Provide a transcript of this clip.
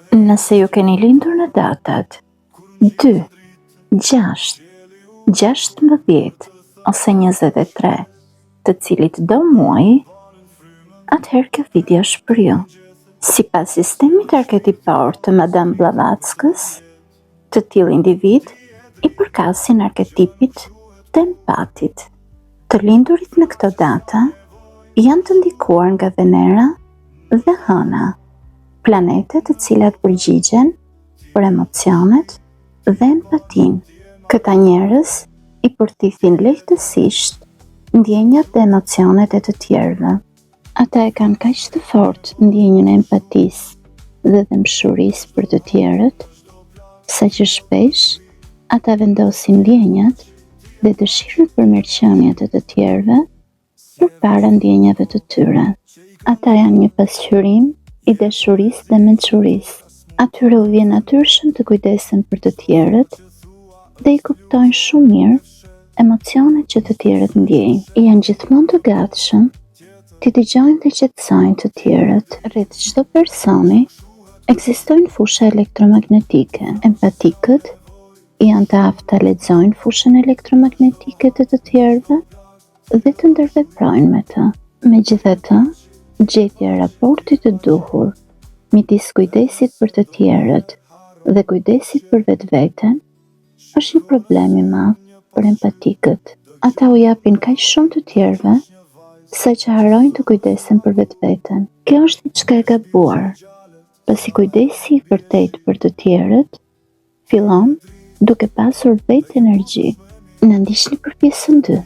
Nëse ju keni lindur në datat 2, 6, 16 ose 23 të cilit do muaji, atëherë kjo video është për ju. Sipas sistemit arketipor të Madame Blavatsky's, të tillë individ i përkasin arketipit të empatit. Të lindurit në këto data janë të ndikuar nga Venera dhe Hëna, planete të cilat përgjigjen për emocionet dhe empatin. Këta njerëz i përtithin lehtësisht ndjenjat dhe emocionet e të tjerëve. Ata e kanë kaq të fortë ndjenjën e empatisë dhe dëmshurisë për të tjerët, saqë shpesh ata vendosin ndjenjat dhe dëshirën për mirëqenie të të tjerëve përpara ndjenjave të tyre. Ata janë një pasqyrim i dashurisë dhe mençurisë. Atyre u vjen natyrshëm të kujdesen për të tjerët dhe i kuptojnë shumë mirë emocionet që të tjerët ndjejnë. Janë gjithmonë të gatshëm të dëgjojnë dhe qetësojnë të tjerët. Rreth çdo personi ekzistojnë fusha elektromagnetike. Empatikët janë të aftë ta lexojnë fushën elektromagnetike të të tjerëve dhe të ndërveprojnë me të. Megjithatë, gjetja e raportit të duhur midis kujdesit për të tjerët dhe kujdesit për vetveten është një problem i madh për empatikët. Ata u japin kaq shumë të tjerëve sa që harrojnë të kujdesen për vetveten. Kjo është diçka e gabuar, pasi kujdesi i vërtet për të tjerët fillon duke pasur vetë energji. Na ndiqni për pjesën 2.